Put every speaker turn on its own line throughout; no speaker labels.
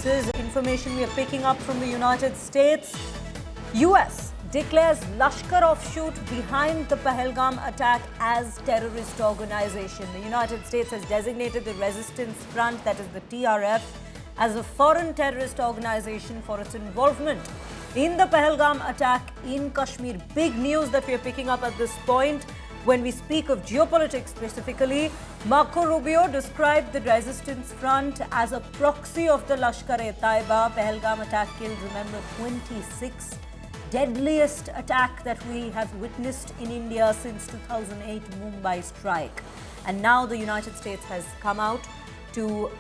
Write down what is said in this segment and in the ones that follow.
This is information we are picking up from the United States. US declares Lashkar Offshoot behind the Pahelgam attack as terrorist organization. The United States has designated the Resistance Front, that is the TRF, as a foreign terrorist organization for its involvement in the Pahelgam attack in Kashmir. Big news that we are picking up at this point. When we speak of geopolitics specifically, Marco Rubio described the Resistance Front as a proxy of the Lashkar-e-Taiba. Pahelgam attack killed, remember, 26. Deadliest attack that we have witnessed in India since 2008 Mumbai strike. And now the United States has come out to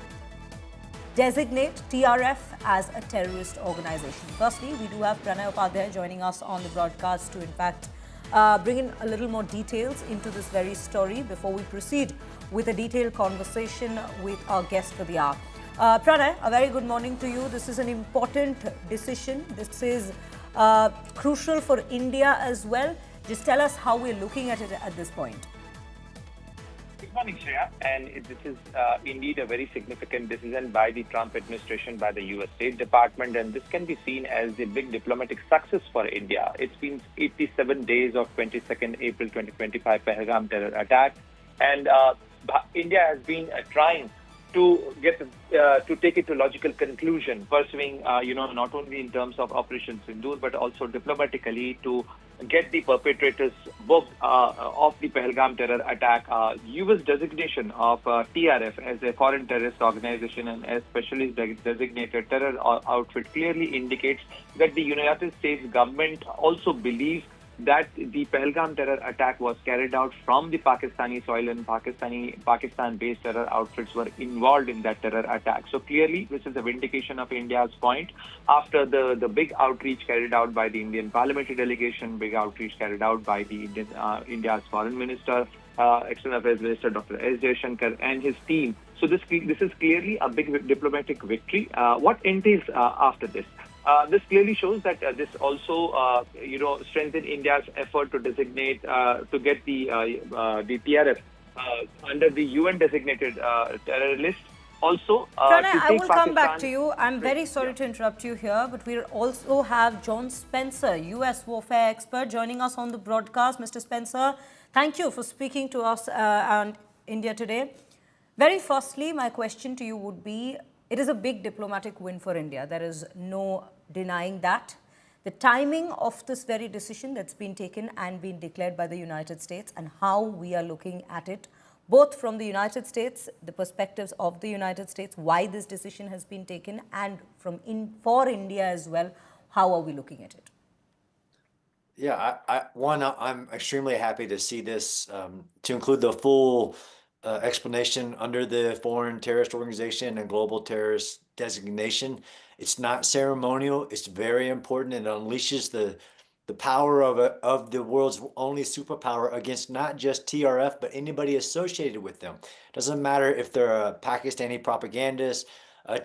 designate TRF as a terrorist organization. Firstly, we do have Pranay Upadhyay joining us on the broadcast to in fact bring in a little more details into this very story before we proceed with a detailed conversation with our guest for the hour. Pranay, a very good morning to you. This is an important decision. This is crucial for India as well. Just tell us how we're looking at it at this point.
Good morning, Shreya. And this is indeed a very significant decision by the Trump administration, by the U.S. State Department, and this can be seen as a big diplomatic success for India. It's been 87 days of 22nd April 2025 Pahelgam terror attack, and India has been trying to get to take it to logical conclusion, pursuing not only in terms of Operation Sindhu but also diplomatically to get the perpetrators booked of the Pahelgam terror attack. U.S. designation of TRF as a foreign terrorist organization and as specially designated terror outfit clearly indicates that the United States government also believes that the Pahelgam terror attack was carried out from the Pakistani soil and Pakistan-based terror outfits were involved in that terror attack. So clearly, this is a vindication of India's point after the big outreach carried out by the Indian parliamentary delegation, big outreach carried out by the India's foreign minister, external affairs minister Dr. S. Jaishankar and his team. So this is clearly a big diplomatic victory. What entails after this? This clearly shows that this also, strengthened India's effort to designate, to get the TRF under the UN designated terror list. Also,
Pranay, I will come back to you. I'm very sorry to interrupt you here, but we also have John Spencer, US warfare expert, joining us on the broadcast. Mr. Spencer, thank you for speaking to us on India Today. Very firstly, my question to you would be, it is a big diplomatic win for India. There is no denying that. The timing of this very decision that's been taken and been declared by the United States and how we are looking at it, both from the United States, the perspectives of the United States, why this decision has been taken, and for India as well, how are we looking at it?
Yeah, I'm extremely happy to see this, to include the full explanation under the Foreign Terrorist Organization and Global Terrorist Designation. It's not ceremonial. It's very important, and it unleashes the power of the world's only superpower against not just TRF, but anybody associated with them. Doesn't matter if they're a Pakistani propagandist, a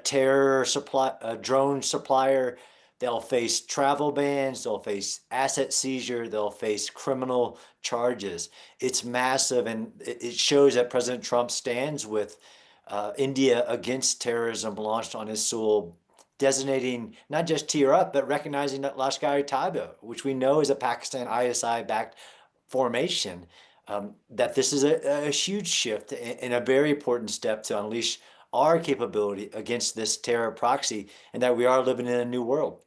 a drone supplier. They'll face travel bans, they'll face asset seizure, they'll face criminal charges. It's massive, and it shows that President Trump stands with India against terrorism launched on his soil, designating not just TRF, but recognizing that Lashkar-e-Taiba, which we know is a Pakistan ISI-backed formation, that this is a huge shift and a very important step to unleash our capability against this terror proxy, and that we are living in a new world.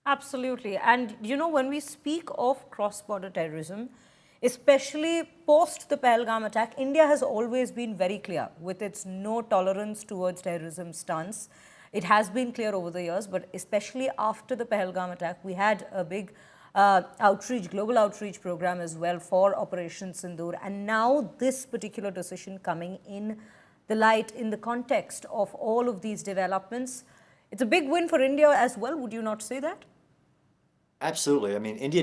Absolutely. And, when we speak of cross-border terrorism, especially post the Pahelgam attack, India has always been very clear with its no tolerance towards terrorism stance. It has been clear over the years, but especially after the Pahelgam attack, we had a big global outreach program as well for Operation Sindhu. And now this particular decision coming in the light in the context of all of these developments, it's a big win for India as well. Would you not say that?
Absolutely. I mean, India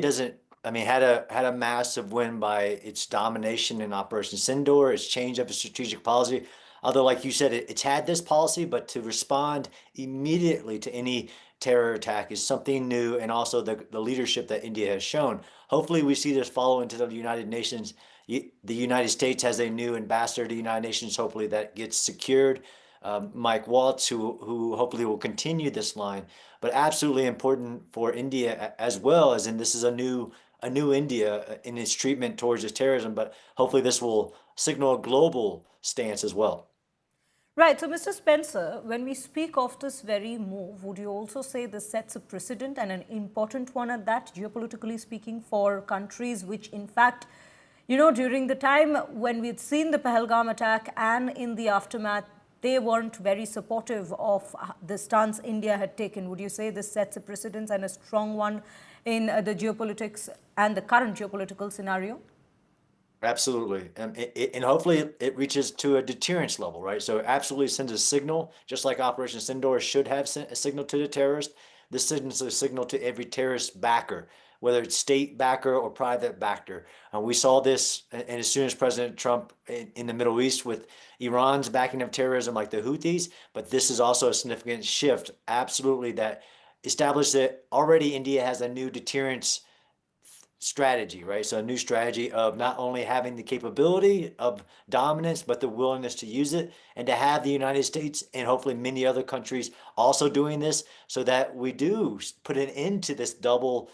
had a massive win by its domination in Operation Sindhu, its change of its strategic policy. Although, like you said, it's had this policy, but to respond immediately to any terror attack is something new, and also the leadership that India has shown. Hopefully, we see this follow into the United Nations. The United States has a new ambassador to the United Nations. Hopefully, that gets secured. Mike Waltz, who hopefully will continue this line, but absolutely important for India as well, as in this is a new India in its treatment towards this terrorism, but hopefully this will signal a global stance as well.
Right. So, Mr. Spencer, when we speak of this very move, would you also say this sets a precedent, and an important one at that, geopolitically speaking, for countries which, in fact, during the time when we'd seen the Pahalgam attack and in the aftermath, they weren't very supportive of the stance India had taken. Would you say this sets a precedent and a strong one in the geopolitics and the current geopolitical scenario?
Absolutely. And hopefully it reaches to a deterrence level, right? So it absolutely sends a signal, just like Operation Sindhu should have sent a signal to the terrorist. This sends a signal to every terrorist backer, whether it's state backer or private backer. We saw this, and as soon as President Trump in the Middle East with Iran's backing of terrorism like the Houthis, but this is also a significant shift, absolutely, that established that already India has a new deterrence strategy, right? So a new strategy of not only having the capability of dominance, but the willingness to use it, and to have the United States and hopefully many other countries also doing this, so that we do put an end to this double,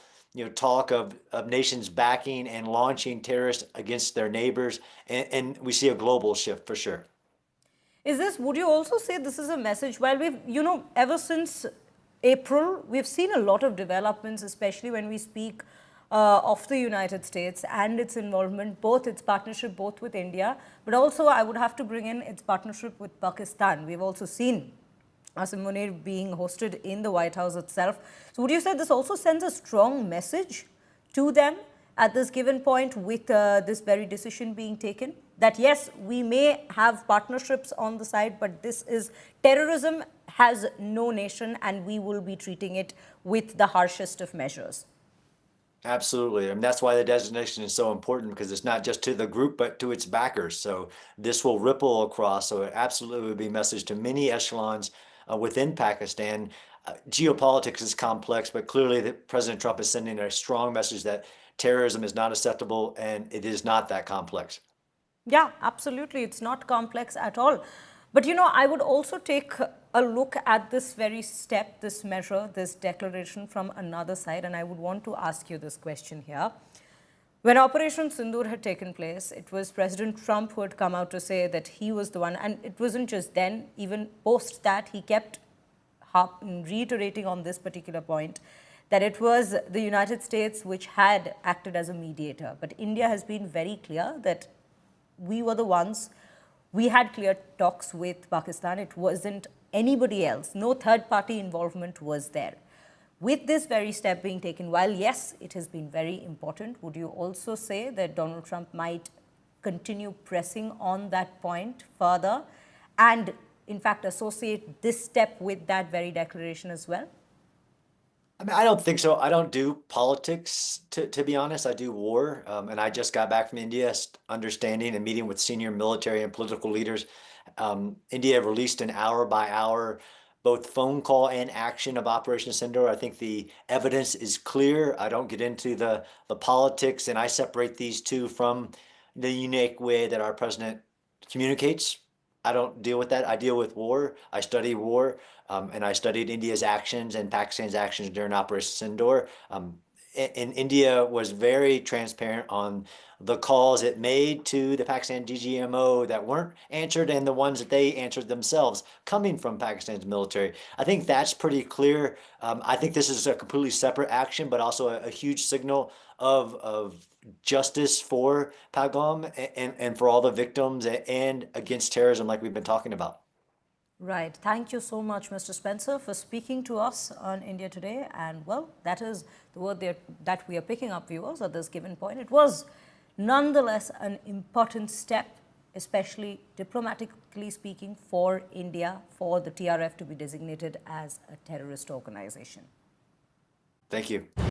talk of nations backing and launching terrorists against their neighbors, and we see a global shift for sure.
Would you also say this is a message? While we've, ever since April, we've seen a lot of developments, especially when we speak of the United States and its involvement, both its partnership both with India, but also I would have to bring in its partnership with Pakistan. We've also seen Asim Munir being hosted in the White House itself. So would you say this also sends a strong message to them at this given point with this very decision being taken? That yes, we may have partnerships on the side, but this is terrorism has no nation, and we will be treating it with the harshest of measures.
Absolutely. I mean, that's why the designation is so important, because it's not just to the group, but to its backers. So this will ripple across. So it absolutely would be a message to many echelons within Pakistan. Geopolitics is complex, but clearly President Trump is sending a strong message that terrorism is not acceptable, and it is not that complex.
Yeah, absolutely. It's not complex at all. But, I would also take a look at this very step, this measure, this declaration from another side. And I would want to ask you this question here. When Operation Sindhu had taken place, it was President Trump who had come out to say that he was the one. And it wasn't just then, even post that, he kept reiterating on this particular point, that it was the United States which had acted as a mediator. But India has been very clear that we were the ones. We had clear talks with Pakistan. It wasn't anybody else. No third-party involvement was there. With this very step being taken, while yes, it has been very important, would you also say that Donald Trump might continue pressing on that point further and, in fact, associate this step with that very declaration as well?
I mean, I don't think so. I don't do politics, to be honest. I do war. And I just got back from India, understanding and meeting with senior military and political leaders. India released an hour-by-hour, both phone call and action of Operation Sindhu. I think the evidence is clear. I don't get into the politics, and I separate these two from the unique way that our president communicates. I don't deal with that. I deal with war. I study war. And I studied India's actions and Pakistan's actions during Operation Sindhu. And India was very transparent on the calls it made to the Pakistan DGMO that weren't answered, and the ones that they answered themselves coming from Pakistan's military. I think that's pretty clear. I think this is a completely separate action, but also a huge signal of justice for Pahalgam and for all the victims, and against terrorism like we've been talking about.
Right. Thank you so much, Mr. Spencer, for speaking to us on India Today. And, well, that is the word that we are picking up, viewers, at this given point. It was nonetheless an important step, especially diplomatically speaking, for India, for the TRF to be designated as a terrorist organization.
Thank you.